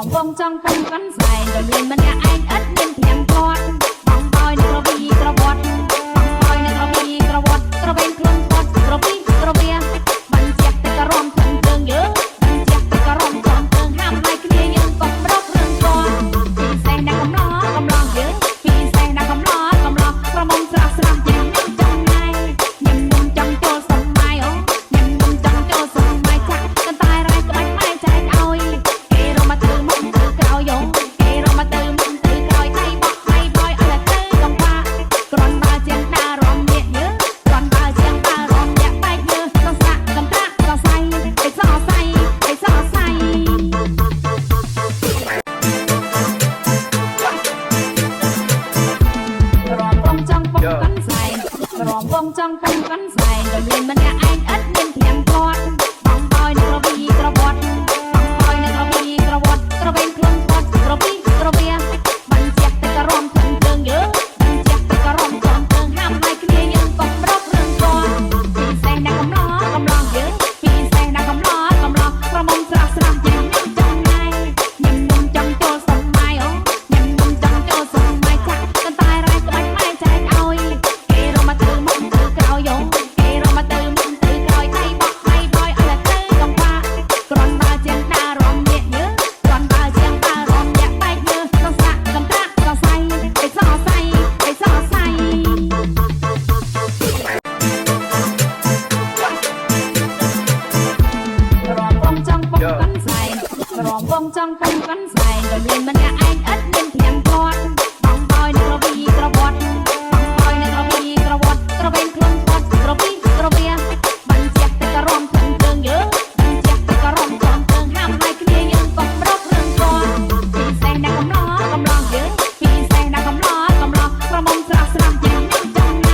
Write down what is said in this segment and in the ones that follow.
มวงจ้องป้องกันใส่ดำเนินมันเนี่ยไอ้เอ็ดเงินเพียงพอดบองบอยในกระบี่กระบดบองบอยในกระบี่กระบดกระเบนเครื่องปดกระบี่กระเบียบันเจ็บแต่กระรอมถึงเติงเยอะบันเจ็บแต่กระรอมจอมเติงห้ามให้เคลียยังกบรบเรื่องก่อนปีแสงนักกำล้อกำลังเยอะปีแสงนักกำล้อกำลังกระมงสลักสลักยังยังจังไงยังมุมจังโจสมัยอ๋อยังมุมจังโจสมัยจักกันตายไรก็ไม่ใจเอาเกเรามาตือมุมตือเกาหยงเกเรามาตือมุมตือเกาไทยบอกไทยบอยอะไรตือกำว่ากรอนบาเจียงตารอมเยอะเยอะกรอนบาเจียงตารอมเยอะไปเยอะต้องสะกำตะก็ใส่ไอ้ซอใส่ไอ้ซอใส่รอมวงจังป้องกันใส่รอมวงจังป้องกันใส่ดำเนินมันเนี่ยไอ้เอ็ดเงินเพียงพอดบองบอยในกระบี่กระบดบองบอยในกระบี่กระบดกระเบนเครื่องปดกระบี่กระเบียบันเจ็บแต่กระรอมถึงเติงเยอะบันเจ็บแต่กระรอมจอมเติงห้ามให้เคลียยังกบรบเรื่องก่อนปีแสงนักกำล้อกำลังเยอะปีแสงนักกำล้อกำลังกระมงสลักสลักยังยังจังไงยังมุมจังโจสมัยอ๋อยังมุมจังโจสมัยจักกันตายไรก็ไม่ใจเอาเกเรามาตือมุมตือเกาหยงเกเรามาตือมุมตือเกาไทยบอกไทยบอยอะไรตือกำว่ากรอนบาเจียงตารอมเยอะเยอะกรอนบาเจียงตารอมเยอะไปเยอะต้องสะกำตะก็ใส่ไอ้ซอใส่ไอ้ซอใส่รอมวงจังป้องกันใส่รอมวงจังป้องกันใส่ดำเนินมันเนี่ยไอ้เอ็ดเงินเพียงพอดบองบอยในกระบี่กระบดบองบอยในกระบี่กระบดกระเบนเครื่องปดกระบี่กระเบียบันเจ็บแต่กระรอมถึงเติงเยอะบันเจ็บแต่กระรอมจอมเติงห้ามให้เคลียยังกบรบเรื่องก่อนปีแสงนักกำล้อกำลังเยอะปีแสงนักกำล้อกำลังกระมงสลักสลักยังยังจังไง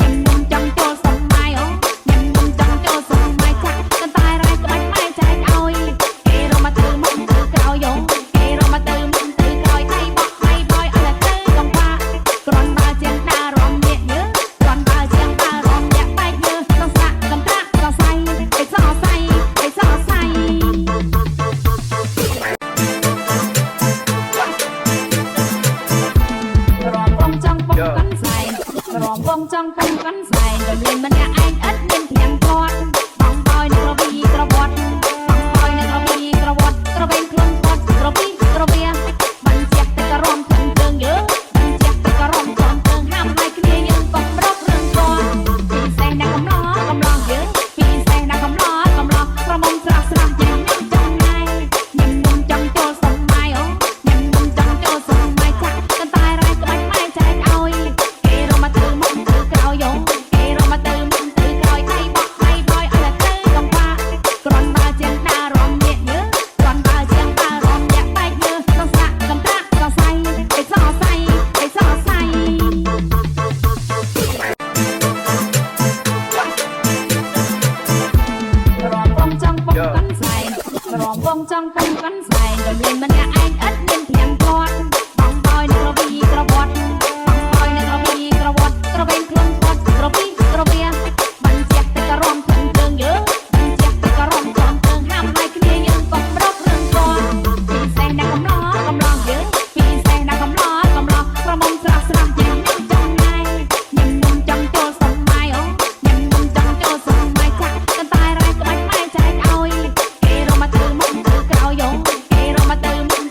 ยังมุมจังโจสมัยอ๋อยังมุมจังโจสมัยจักกันตายไรก็ไม่ใจเอาเกเรามาตือมุมตือเกาหยงเกเรามาตือมุมตือเกาไทยบอกไทยบอยอะไรตือกำว่ากรอนบาเจียงตารอมเยอะเยอะกรอนบาเจียงตารอมเยอะไปเยอะต้องสะกำตะก็ใส่ไอ้ซอใส่ไอ้ซอใส่รอมวงจังป้องกันใส่รอมวงจังป้องกันใส่ดำเนินมันเนี่ยไอ้เอ็ดเงินเพียงพอดบองบอยในกระบี่กระบดบองบอยในกระบี่กระบดกระเบนเครื่องปดกระบี่กระเบียบันเจ็บแต่กระรอมถึงเติงเยอะบันเจ็บแต่กระรอมจอมเติงห้ามให้เคลียยังกบรบเรื่องก่อนปีแสงนักกำล้อกำลังเยอะปีแสงนักกำล้อกำลังกระมงสลักสลักยังยังจังไงยังมุมจังโจสมัยอ๋อยังมุมจังโจสมัยจักกันตายไรก็ไม่ใจเอาเกเรามาตือมุมตือเกาหยงเกเรามาตือมุมตือเกาไทยบอกไทยบอยอะไรตือกำว่ากรอนบาเจียงตารอมเยอะเยอะกรอนบาเจียงตารอมเยอะไปเยอะต้องสะกำตะก็ใส่ไอ้ซอใส่ไอ้ซอใส่รอมวงจังป้องกันใส่รอมวงจังป้องกันใส่ดำเนินมันเนี่ยไอ้เอ็ดเงินเพียงพอดบองบอยในกระบี่กระบดบองบอยในกระบี่กระบดกระเบนเครื่องปดกระบี่กระเบียบันเจ็บแต่กระรอมถึงเติงเยอะบันเจ็บแต่กระรอมจอมเติงห้ามให้เคลียยังกบรบเรื่องก่อนปีแสงนักกำล้อกำลังเยอะปีแสงนักกำล้อกำลังกระมงสลักสลักยังยังจังไงยังมุมจังโจสมัยอ๋อยังมุมจังโจสมัยจักกันตายไรก็ไม่ใจเอาเกเรามาตือมุมตือเกาหยงเกเรามาตือมุม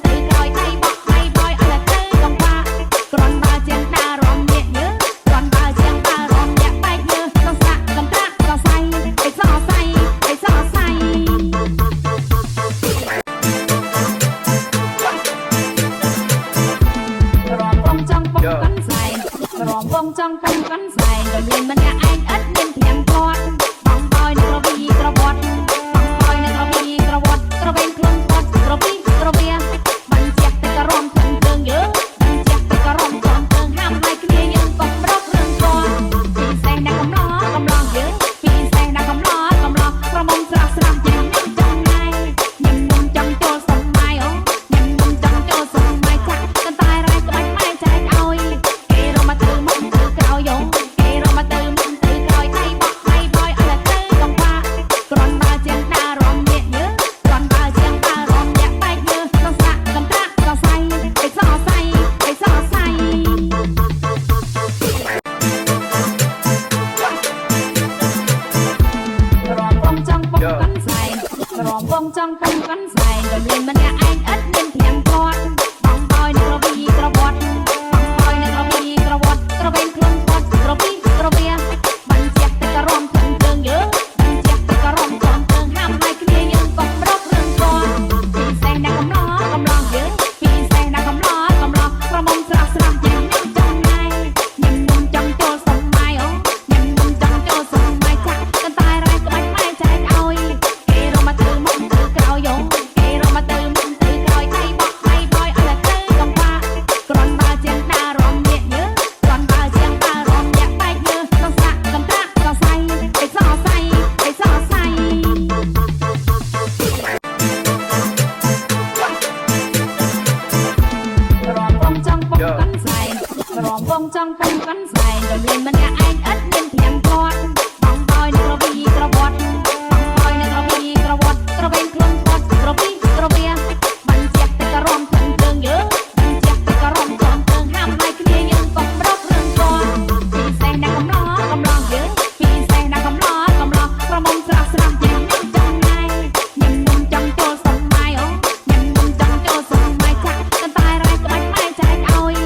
ងបងចង់ពំកាន់សែងរំលែងម្នាក់ឯងឥតមានធៀងគាត់បងបយនឹងរវីក្រវត្តបងបយនឹងរវីក្រវត្តក្រវែងខ្លួនគាត់រវីក្រវាបាញ់ជាតែករំធំជើងយើងបាញ់ជាតែករំធំជើងហាមឲ្យគ្នាយើងក៏ប្រករឿងគាត់ពីសែងដាក់កំឡោះយើងពីសែងដាក់កំឡោះប្រមុំស្រស់ស្រស់យ៉ាងខ្ញុំចង់ណៃខ្ញុំចង់ចូលសម័យអូខ្ញុំចង់ចូលសម័យចាក់កន្តែរ៉ៃក្បាច់ម៉ែចែកឲ្យគេរមទៅមុខទៅក្រោយយោគេរមទៅមុខទៅក្រោយថៃបោះថៃបយអត់ទៅកំបាក្រនបើជាងដើររំញាក់យើក្រនបើជាងដើររំញាក់បែកយើក្នុងសាក់កំតាក់ក៏សៃឯសសៃឯសសៃរំបងចង់ពំកាន់សែងរំបងចង់ពំកាន់សែងរំលែងម្នាក់ឯងឥតមានធៀងគាត់បងបយនឹងរវីក្រវត្តបងបយនឹងរវីក្រវត្តក្រវែងខ្លួនគាត់រវីក្រវាបាញ់ជាតែករំធំជើងយើងបាញ់ជាតែករំធំជើងហាមឲ្យគ្នាយើងក៏ប្រករឿងគាត់ពីសែងដាក់កំឡោះយើងពីសែងដាក់កំឡោះប្រមុំស្រស់ស្រស់យ៉ាងខ្ញុំចង់ណៃខ្ញុំចង់ចូលសម័យអូខ្ញុំចង់ចូលសម័យចាក់កន្តែរ៉ៃក្បាច់ម៉ែចែកឲ្យ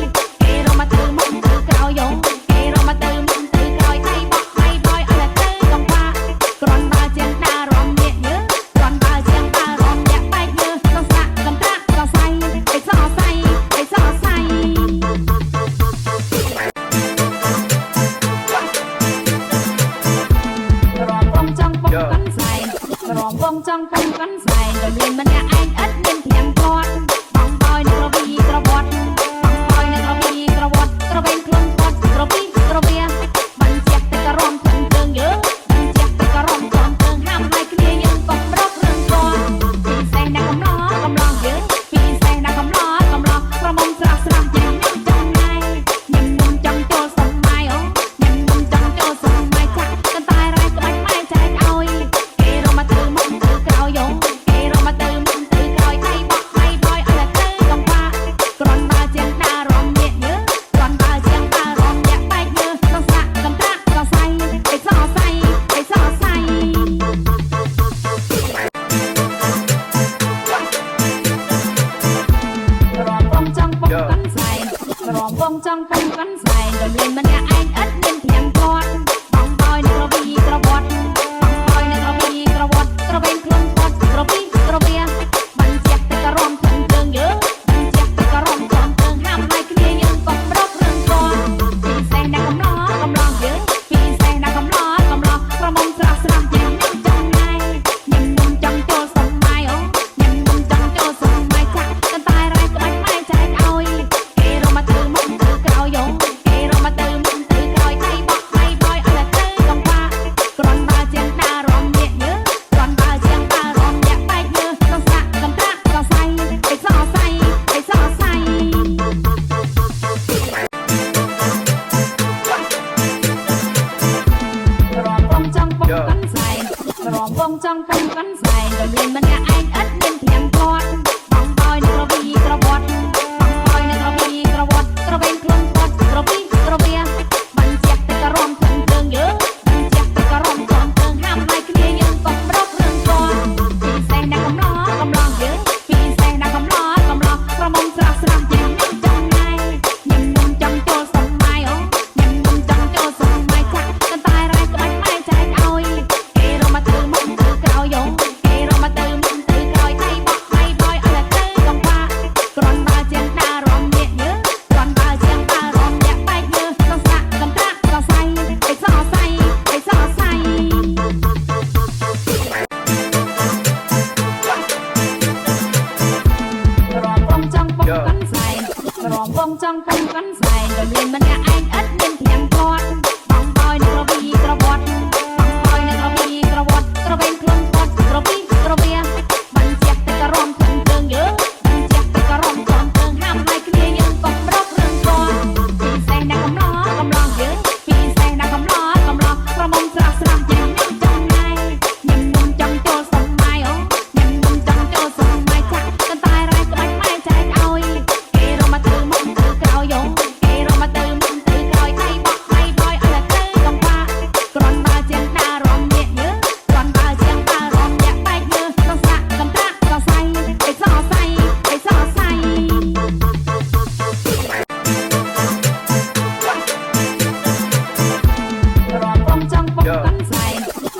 គេរមទៅមុខទៅក្រោយយោគេរមទៅមុខទៅក្រោយថៃបោះថៃបយអត់ទៅកំបាក្រនបើជាងដើររំញាក់យើក្រនបើជាងដើររំញាក់បែកយើក្នុងសាក់កំតាក់ក៏សៃឯសសៃឯសសៃរំបងចង់ពំកាន់សែងរំបងចង់ពំកាន់សែងរំលែងម្នាក់ឯងឥតមានធៀងគាត់បងបយនឹងរវីក្រវត្តបងបយនឹងរវីក្រវត្តក្រវែងខ្លួនគាត់រវីក្រវាបាញ់ជាតែករំធំជើងយើងបាញ់ជាតែករំធំជើងហាមឲ្យគ្នាយើងក៏ប្រករឿងគាត់ពីសែងដាក់កំឡោះយើងពីសែងដាក់កំឡោះប្រមុំស្រស់ស្រស់យ៉ាងខ្ញុំចង់ណៃខ្ញុំចង់ចូលសម័យអូខ្ញុំចង់ចូលសម័យចាក់កន្តែរ៉ៃក្បាច់ម៉ែចែកឲ្យគេរមទៅមុខទៅក្រោយយោគេរមទៅមុខទៅក្រោយថៃបោះថៃបយអត់ទៅកំបាក្រនបើជាងដើររំញាក់យើក្រនបើជាងដើររំញាក់បែកយើក្នុងសាក់កំតាក់ក៏សៃឯសសៃឯសសៃរំបងចង់ពំកាន់សែងរំបងចង់ពំកាន់សែងរំលែងម្នាក់ឯងឥតមានធៀងគាត់បងបយនឹងរវីក្រវត្តបងបយនឹងរវីក្រវត្តក្រវែងខ្លួនគាត់រវីក្រវាបាញ់ជាតែករំធំជើងយើងបាញ់ជាតែករំធំជើងហាមឲ្យគ្នាយើងក៏ប្រករឿងគាត់ពីសែងដាក់កំឡោះយើងពីសែងដាក់កំឡោះប្រមុំស្រស់ស្រស់យ៉ាងខ្ញុំចង់ណៃខ្ញុំចង់ចូលសម័យអូខ្ញុំចង់ចូលសម័យចាក់កន្តែរ៉ៃក្បាច់ម៉ែចែកឲ្យគេរមទៅមុខទៅក្រោយយោគេរមទៅមុខទៅក្រោយថៃបោះថៃបយអត់ទៅកំបាក្រនបើជាងដើររំញាក់យើក្រនបើជាងដើររំញាក់បែកយើក្នុងសាក់កំតាក់ក៏សៃឯសសៃឯសសៃរំបងចង់ពំកាន់សែងរំបងចង់ពំកាន់សែងរំលែងម្នាក់ឯងឥតមានធៀងគាត់បងបយនឹងរវីក្រវត្តបងបយនឹងរវីក្រវត្តក្រវែងខ្លួនគាត់រវីក្រវាបាញ់ជាតែករំធំជើងយើងបាញ់ជាតែករំធំជើងហាមឲ្យគ្នាយើងក៏ប្រករឿងគាត់ពីសែងដាក់កំឡោះយើងពីសែងដាក់កំឡោះប្រមុំស្រស់ស្រស់យ៉ាងខ្ញុំចង់ណៃខ្ញុំចង់ចូលសម័យអូខ្ញុំចង់ចូលសម័យចាក់កន្តែរ៉ៃក្បាច់ម៉ែចែកឲ្យគេរមទៅមុខទៅក្រោយយោគេរមទៅមុខទៅក្រោយថៃបោះថៃបយអត់ទៅកំបាក្រនបើជាងដើររំញាក់យើក្រនបើជាងដើររំញាក់បែកយើក្នុងសាក់កំតាក់ក៏សៃឯសសៃឯសសៃរំបងចង់ពំកាន់សែងរំបងចង់ពំកាន់សែងរំលែងម្នាក់ឯងឥតមានធៀងគាត់បងបយនឹងរវីក្រវត្តបងបយនឹងរវីក្រវត្តក្រវែងខ្លួនគាត់រវីក្រវាបាញ់ជាតែករំធំជើងយើងបាញ់ជាតែករំធំជើងហាមឲ្យគ្នាយើងក៏ប្រករឿងគាត់ពីសែងដាក់កំឡោះយើងពីសែងដាក់កំឡោះប្រមុំស្រស់ស្រស់យ៉ាងខ្ញុំចង់ណៃខ្ញុំចង់ចូលសម័យអូខ្ញុំចង់ចូលសម័យចាក់កន្តែរ៉ៃក្បាច់ម៉ែចែកឲ្យគេរមទៅមុខទៅក្រោយយោគេរមទៅមុខ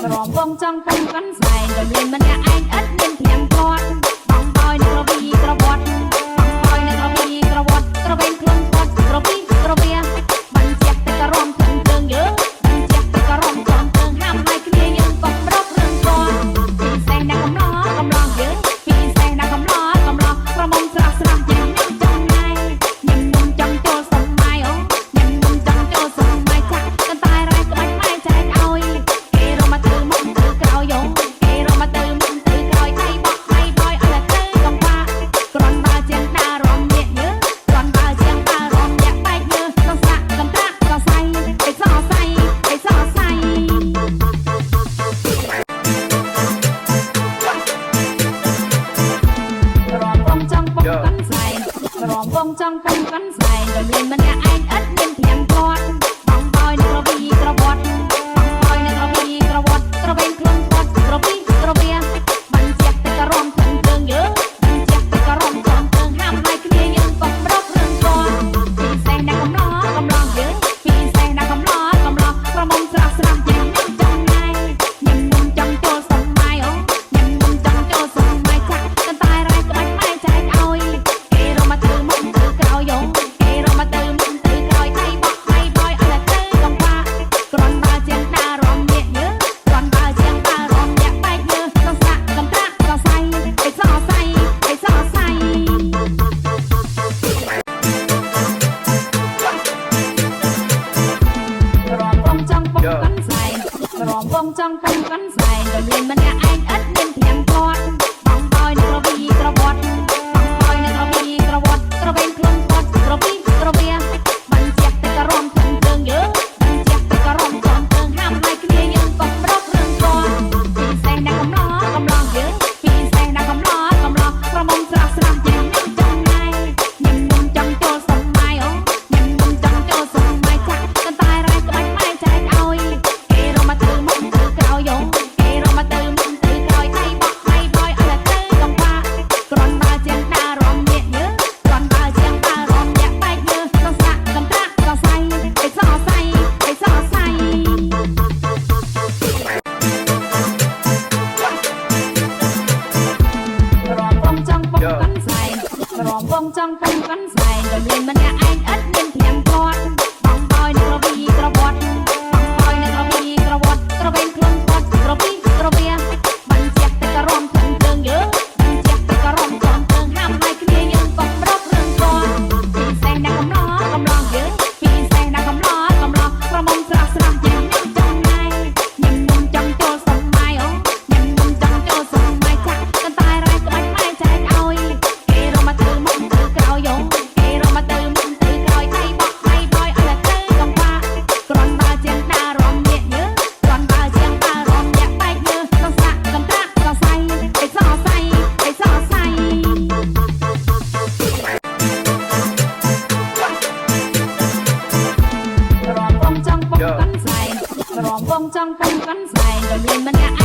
រំវងចង់ពំកាន់សែងរំលែងម្នាក់ឯងឥតមានធៀងគាត់បងបយនឹងរវីក្រវត្តបងបយនឹងរវីក្រវត្តក្រវែងខ្លួនគាត់រវីក្រវាបាញ់ជាតែករំធំជើងយើងបាញ់ជាតែករំធំជើងហាមឲ្យគ្នាយើងក៏ប្រករឿងគាត់ពីសែងដាក់កំឡោះយើងពីសែងដាក់កំឡោះប្រមុំស្រស់ស្រស់យ៉ាងខ្ញុំចង់ណៃញឹមចង់ចូលសម័យអូញឹមចង់ចូលសម័យចាក់កន្តែរ៉ៃក្បាច់ម៉ែចែកឲ្យគេរមទៅមុខទៅក្រោយយោគេរមទៅមុខទៅក្រោយថៃបោះថៃបយអត់ទៅកំបាគ្រាន់បើជាងដើររំញាក់យើគ្រាន់បើជាងដើររំញាក់បែកយើក្នុងស្រាក់កំត្រាក់ក៏សៃឯសសៃឯសសៃរំវងចង់ពំកាន់សែងរំវងចង់ពំកាន់សែងរំលែងម្នាក់ឯងឥតមានធៀងគាត់បងបយនឹងរវីក្រវត្តបងបយនឹងរវីក្រវត្តក្រវែងខ្លួនគាត់រវីក្រវាបាញ់ជាតែករំធំជើងយើងបាញ់ជាតែករំធំជើងហាមឲ្យគ្នាយើងក៏ប្រករឿងគាត់ពីសែងដាក់កំឡោះយើងពីសែងដាក់កំឡោះប្រមុំស្រស់ស្រស់យ៉ាងខ្ញុំចង់ណៃញឹមចង់ចូលសម័យអូញឹមចង់ចូលសម័យចាក់កន្តែរ៉ៃក្បាច់ម៉ែចែកឲ្យគេរមទៅមុខទៅក្រោយយោគេរមទៅមុខទៅក្រោយថៃបោះថៃបយអត់ទៅកំបាគ្រាន់បើជាងដើររំញាក់យើគ្រាន់បើជាងដើររំញាក់បែកយើក្នុងស្រាក់កំត្រាក់ក៏សៃឯសសៃឯសសៃរំវងចង់ពំកាន់សែងរំវងចង់ពំកាន់សែងរំលែងម្នាក់ឯងឥតមានធៀងគាត់បងបយនឹងរវីក្រវត្តបងបយនឹងរវីក្រវត្តក្រវែងខ្លួនគាត់រវីក្រវាបាញ់ជាតែករំធំជើងយើងបាញ់ជាតែករំធំជើងហាមឲ្យគ្នាយើងក៏ប្រករឿងគាត់ពីសែងដាក់កំឡោះយើងពីសែងដាក់កំឡោះប្រមុំស្រស់ស្រស់យ៉ាងខ្ញុំចង់ណៃញឹមចង់ចូលសម័យអូញឹមចង់ចូលសម័យចាក់កន្តែរ៉ៃក្បាច់ម៉ែចែកឲ្យគេរមទៅមុខទៅក្រោយយោគេរមទៅមុខទៅក្រោយថៃបោះថៃបយអត់ទៅកំបាគ្រាន់បើជាងដើររំញាក់យើគ្រាន់បើជាងដើររំញាក់បែកយើក្នុងស្រាក់កំត្រាក់ក៏សៃឯសសៃឯសសៃរំវងចង់ពំកាន់សែងរំវងចង់ពំកាន់សែងរំលែងម្នាក់ឯងឥតមានធៀងគាត់បងបយនឹងរវីក្រវត្តបងបយនឹងរវីក្រវត្តក្រវែងខ្លួនគាត់រវីក្រវាបាញ់ជាតែករំធំជើងយើងបាញ់ជាតែករំធំជើងហាមឲ្យគ្នាយើងក៏ប្រករឿងគាត់ពីសែងដាក់កំឡោះយើងពីសែងដាក់កំឡោះប្រមុំស្រស់ស្រស់យ៉ាងខ្ញុំចង់ណៃញឹមចង់ចូលសម័យអូញឹមចង់ចូលសម័យចាក់កន្តែរ៉ៃក្បាច់ម៉ែចែកឲ្យគេរមទៅមុខទៅក្រោយយោគេរមទៅមុខទៅក្រោយថៃបោះថៃបយអត់ទៅកំបាគ្រាន់បើជាងដើររំញាក់យើគ្រាន់បើជាងដើររំញាក់បែកយើក្នុងស្រាក់កំត្រាក់ក៏សៃឯសសៃឯសសៃរំវងចង់ពំកាន់សែងរំវងចង់ពំកាន់សែងរំលែងម្នាក់